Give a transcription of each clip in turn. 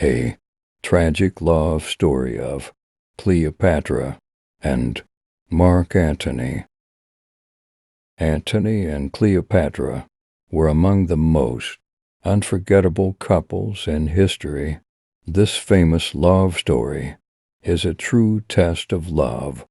a tragic love story of Cleopatra and Mark Antony. Antony and Cleopatra were among the most unforgettable couples in history. This famous love story is a true test of love.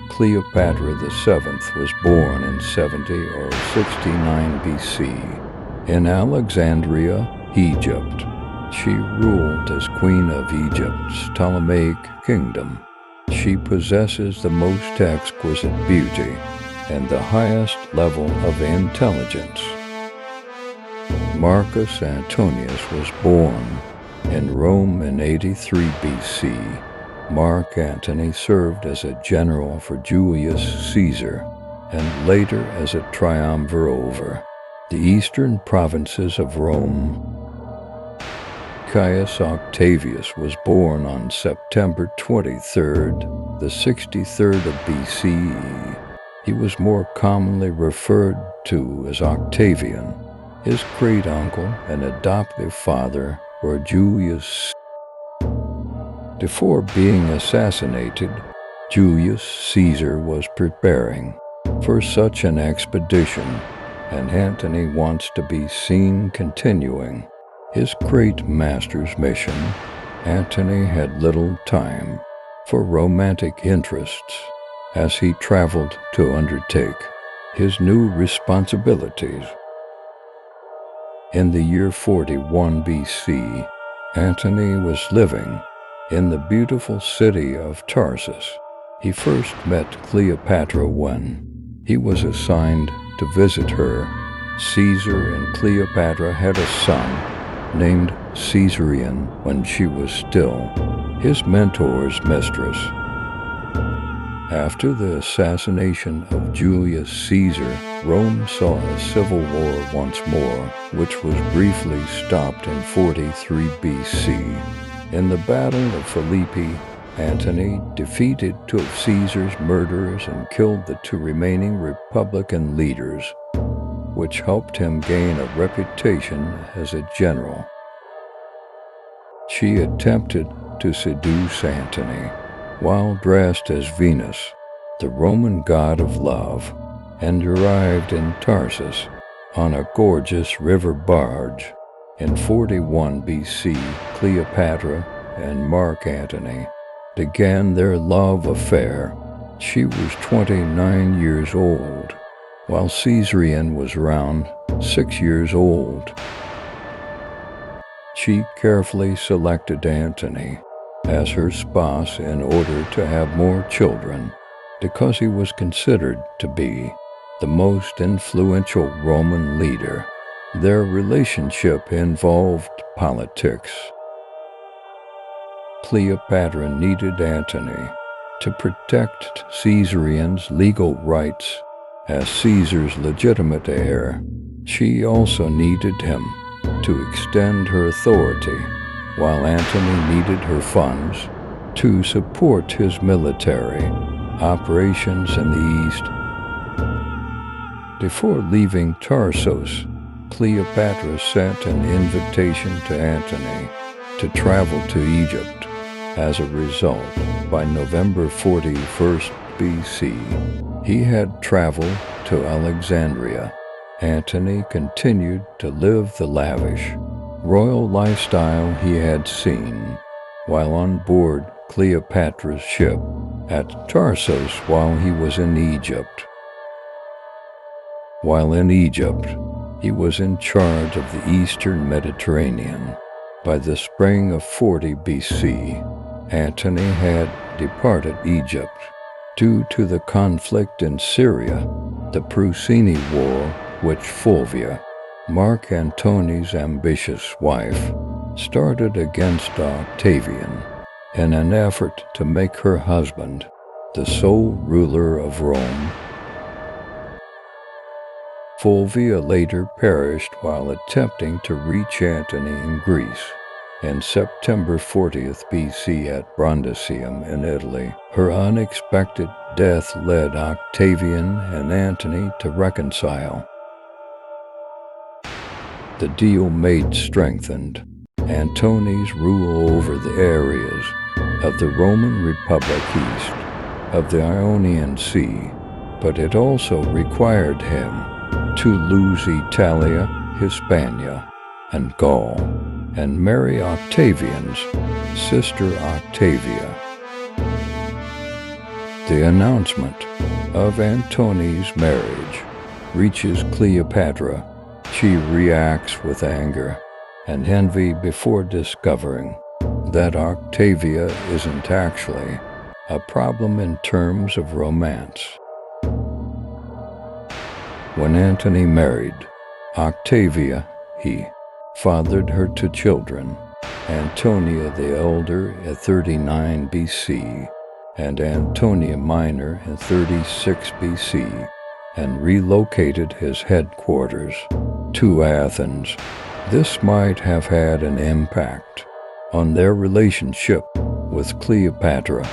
Cleopatra VII was born in 70 or 69 BC in Alexandria, Egypt. She ruled as Queen of Egypt's Ptolemaic kingdom. She possesses the most exquisite beauty and the highest level of intelligence. Marcus Antonius was born in Rome in 83 BC. Mark Antony served as a general for Julius Caesar and later as a triumvir over the eastern provinces of Rome. Caius Octavius was born on September 23rd, the 63rd of BCE. He was more commonly referred to as Octavian. His great-uncle and adoptive father were Julius. Before being assassinated, Julius Caesar was preparing for such an expedition, and Antony wants to be seen continuing his great master's mission. Antony had little time for romantic interests as he traveled to undertake his new responsibilities. In the year 41 BC, Antony was living in the beautiful city of Tarsus. He first met Cleopatra when he was assigned to visit her. Caesar and Cleopatra had a son named Caesarion when she was still his mentor's mistress. After the assassination of Julius Caesar, Rome saw a civil war once more, which was briefly stopped in 43 BC. In the Battle of Philippi, Antony defeated two of Caesar's murderers and killed the two remaining Republican leaders, which helped him gain a reputation as a general. She attempted to seduce Antony while dressed as Venus, the Roman god of love, and arrived in Tarsus on a gorgeous river barge. In 41 BC, Cleopatra and Mark Antony began their love affair. She was 29 years old, while Caesarion was around 6 years old. She carefully selected Antony as her spouse in order to have more children, because he was considered to be the most influential Roman leader. Their relationship involved politics. Cleopatra needed Antony to protect Caesarion's legal rights as Caesar's legitimate heir. She also needed him to extend her authority, while Antony needed her funds to support his military operations in the east. Before leaving Tarsus, Cleopatra sent an invitation to Antony to travel to Egypt. As a result, by November 41st BC, he had traveled to Alexandria. Antony continued to live the lavish, royal lifestyle he had seen while on board Cleopatra's ship at Tarsus while he was in Egypt. While in Egypt, he was in charge of the eastern Mediterranean. By the spring of 40 BC, Antony had departed Egypt due to the conflict in Syria, the Prussini War, which Fulvia, Mark Antony's ambitious wife, started against Octavian in an effort to make her husband the sole ruler of Rome. Fulvia later perished while attempting to reach Antony in Greece. In September 40th BC at Brundisium in Italy, her unexpected death led Octavian and Antony to reconcile. The deal made strengthened Antony's rule over the areas of the Roman Republic east of the Ionian Sea, but it also required him to lose Italia, Hispania, and Gaul, and marry Octavian's sister Octavia. The announcement of Antony's marriage reaches Cleopatra. She reacts with anger and envy before discovering that Octavia isn't actually a problem in terms of romance. When Antony married Octavia, he fathered her two children, Antonia the Elder at 39 BC and Antonia Minor in 36 BC, and relocated his headquarters to Athens. This might have had an impact on their relationship with Cleopatra.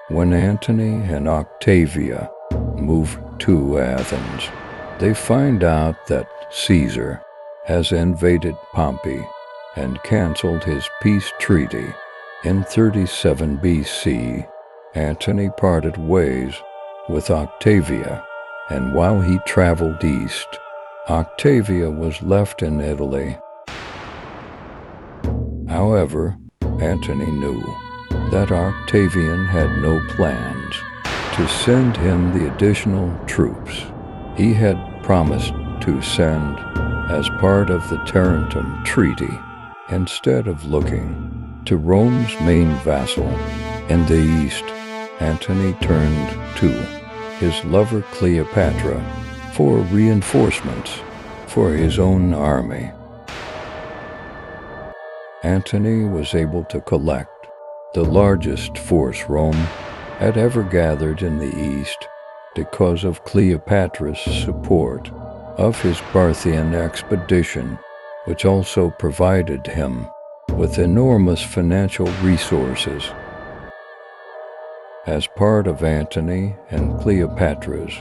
When Antony and Octavia move to Athens, they find out that Caesar has invaded Pompey and canceled his peace treaty. In 37 BC, Antony parted ways with Octavia, and while he traveled east, Octavia was left in Italy. However, Antony knew that Octavian had no plans to send him the additional troops he had promised to send as part of the Tarentum Treaty. Instead of looking to Rome's main vassal in the east, Antony turned to his lover Cleopatra for reinforcements for his own army. Antony was able to collect the largest force Rome had ever gathered in the east because of Cleopatra's support of his Parthian expedition, which also provided him with enormous financial resources. As part of Antony and Cleopatra's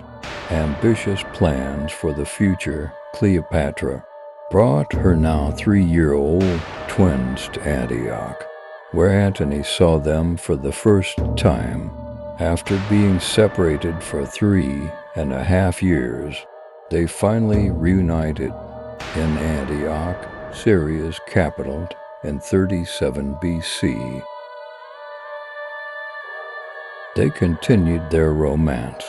ambitious plans for the future, Cleopatra brought her now 3-year-old twins to Antioch, where Antony saw them for the first time. After being separated for 3.5 years, they finally reunited in Antioch, Syria's capital, in 37 BC. They continued their romance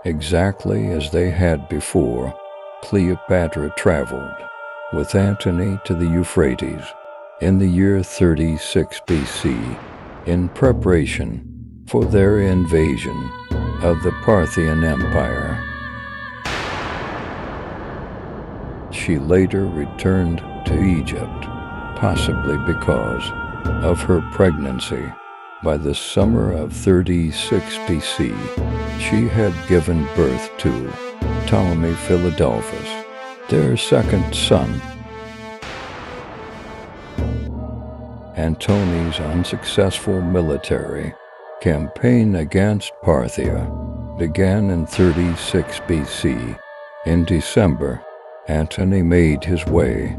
exactly as they had before. Cleopatra traveled with Antony to the Euphrates in the year 36 BC in preparation for their invasion of the Parthian Empire. She later returned to Egypt, possibly because of her pregnancy. By the summer of 36 BC, she had given birth to Ptolemy Philadelphus, their second son. Antony's unsuccessful military campaign against Parthia began in 36 BC. In December, Antony made his way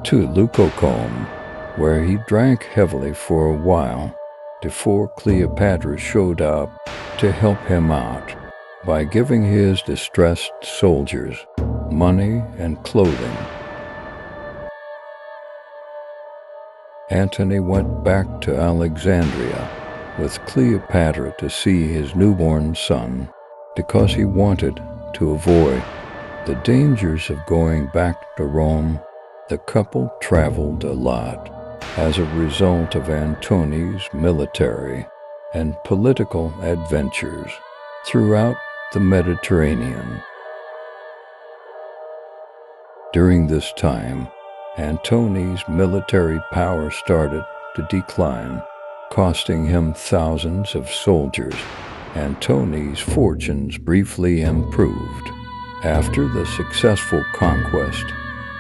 to Leucocome, where he drank heavily for a while before Cleopatra showed up to help him out by giving his distressed soldiers money and clothing. Antony went back to Alexandria with Cleopatra to see his newborn son because he wanted to avoid the dangers of going back to Rome. The couple traveled a lot as a result of Antony's military and political adventures throughout the Mediterranean. During this time, Antony's military power started to decline, costing him thousands of soldiers. Antony's fortunes briefly improved after the successful conquest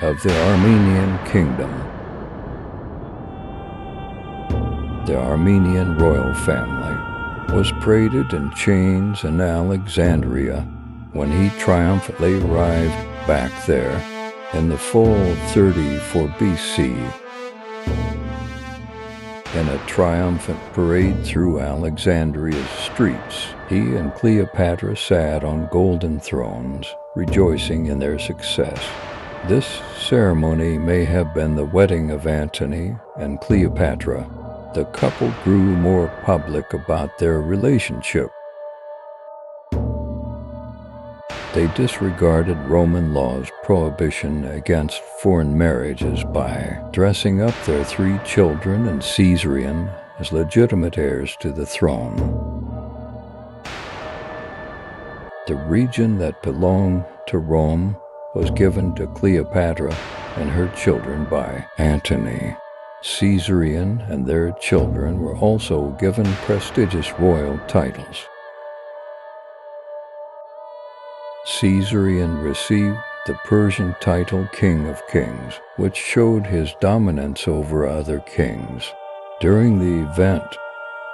of the Armenian kingdom. The Armenian royal family was paraded in chains in Alexandria when he triumphantly arrived back there In the fall of 34 BC, in a triumphant parade through Alexandria's streets, he and Cleopatra sat on golden thrones, rejoicing in their success. This ceremony may have been the wedding of Antony and Cleopatra. The couple grew more public about their relationship. They disregarded Roman law's prohibition against foreign marriages by dressing up their 3 children and Caesarion as legitimate heirs to the throne. The region that belonged to Rome was given to Cleopatra and her children by Antony. Caesarion and their children were also given prestigious royal titles. Caesarion received the Persian title King of Kings, which showed his dominance over other kings. During the event,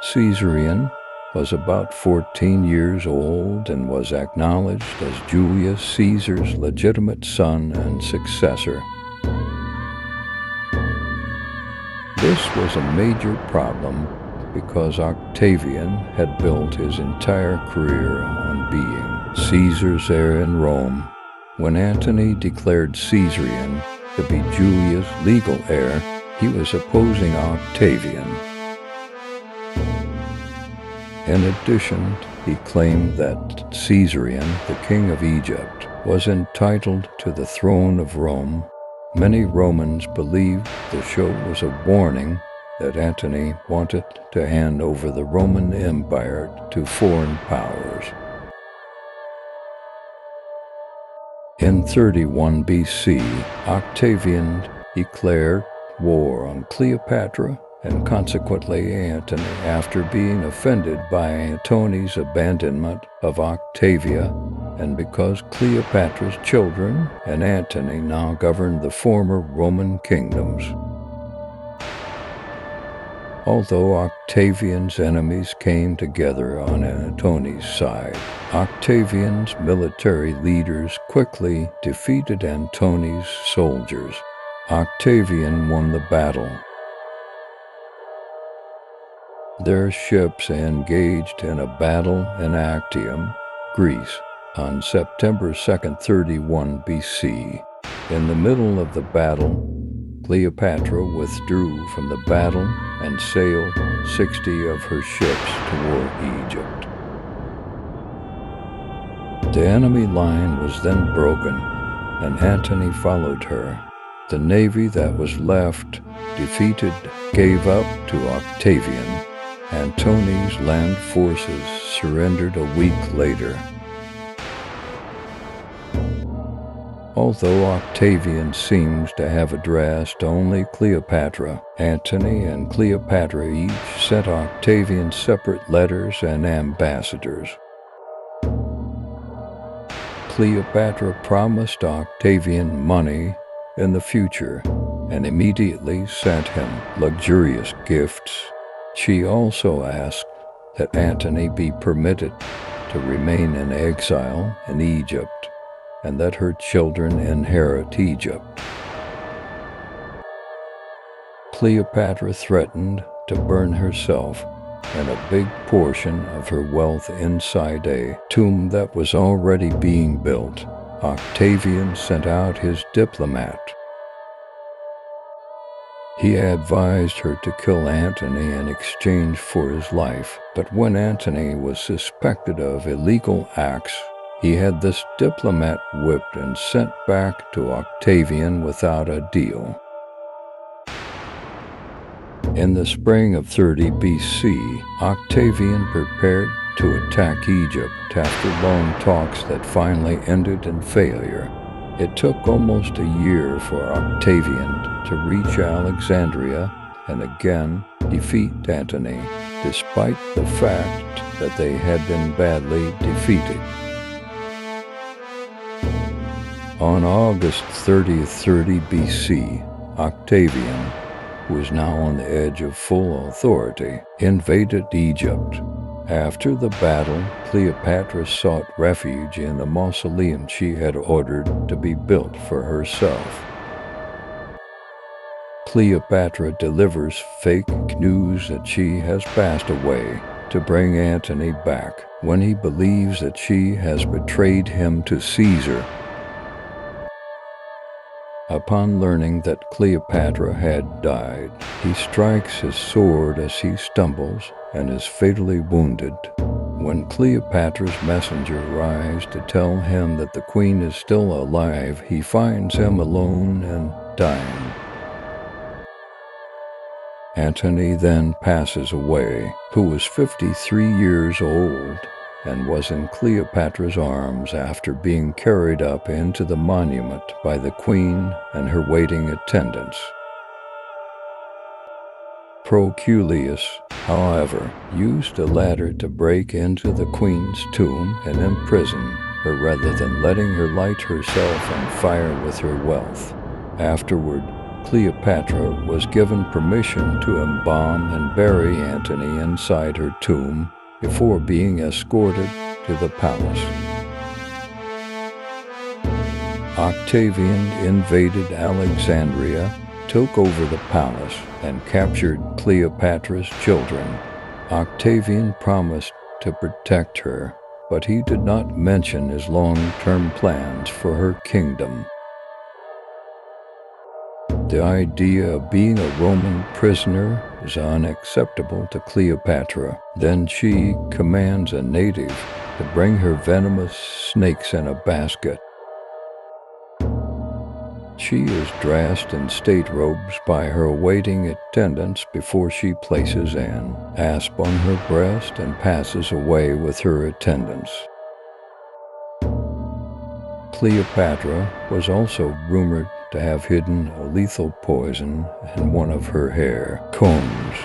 Caesarion was about 14 years old and was acknowledged as Julius Caesar's legitimate son and successor. This was a major problem because Octavian had built his entire career on being Caesar's heir in Rome. When Antony declared Caesarion to be Julia's legal heir, he was opposing Octavian. In addition, he claimed that Caesarion, the king of Egypt, was entitled to the throne of Rome. Many Romans believed the show was a warning that Antony wanted to hand over the Roman Empire to foreign powers. In 31 BC, Octavian declared war on Cleopatra and consequently Antony after being offended by Antony's abandonment of Octavia, and because Cleopatra's children and Antony now governed the former Roman kingdoms. Although Octavian's enemies came together on Antony's side, Octavian's military leaders quickly defeated Antony's soldiers. Octavian won the battle. Their ships engaged in a battle in Actium, Greece, on September 2, 31 BC. In the middle of the battle, Cleopatra withdrew from the battle and sailed 60 of her ships toward Egypt. The enemy line was then broken, and Antony followed her. The navy that was left, defeated, gave up to Octavian. Antony's land forces surrendered a week later. Although Octavian seems to have addressed only Cleopatra, Antony and Cleopatra each sent Octavian separate letters and ambassadors. Cleopatra promised Octavian money in the future and immediately sent him luxurious gifts. She also asked that Antony be permitted to remain in exile in Egypt and that her children inherit Egypt. Cleopatra threatened to burn herself and a big portion of her wealth inside a tomb that was already being built. Octavian sent out his diplomat. He advised her to kill Antony in exchange for his life, but when Antony was suspected of illegal acts, he had this diplomat whipped and sent back to Octavian without a deal. In the spring of 30 BC, Octavian prepared to attack Egypt after long talks that finally ended in failure. It took almost a year for Octavian to reach Alexandria and again defeat Antony, despite the fact that they had been badly defeated. On August 30, 30 BC, Octavian, who was now on the edge of full authority, invaded Egypt. After the battle, Cleopatra sought refuge in the mausoleum she had ordered to be built for herself. Cleopatra delivers fake news that she has passed away to bring Antony back when he believes that she has betrayed him to Caesar. Upon learning that Cleopatra had died, he strikes his sword as he stumbles and is fatally wounded. When Cleopatra's messenger arrives to tell him that the queen is still alive, he finds him alone and dying. Antony then passes away, who was 53 years old and was in Cleopatra's arms after being carried up into the monument by the queen and her waiting attendants. Proculius, however, used a ladder to break into the queen's tomb and imprison her rather than letting her light herself on fire with her wealth. Afterward, Cleopatra was given permission to embalm and bury Antony inside her tomb before being escorted to the palace. Octavian invaded Alexandria, took over the palace, and captured Cleopatra's children. Octavian promised to protect her, but he did not mention his long-term plans for her kingdom. The idea of being a Roman prisoner is unacceptable to Cleopatra. Then she commands a native to bring her venomous snakes in a basket. She is dressed in state robes by her waiting attendants before she places an asp on her breast and passes away with her attendants. Cleopatra was also rumored to have hidden a lethal poison in one of her hair combs.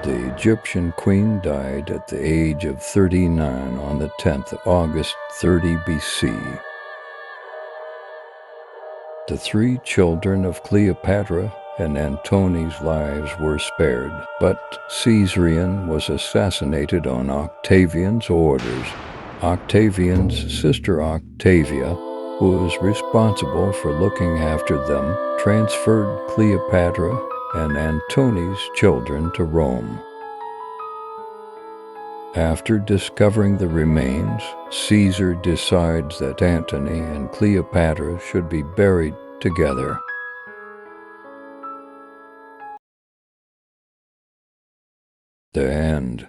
The Egyptian queen died at the age of 39 on the 10th of August 30 BC. The 3 children of Cleopatra and Antony's lives were spared, but Caesarion was assassinated on Octavian's orders. Octavian's sister Octavia, who was responsible for looking after them, transferred Cleopatra and Antony's children to Rome. After discovering the remains, Caesar decides that Antony and Cleopatra should be buried together. The end.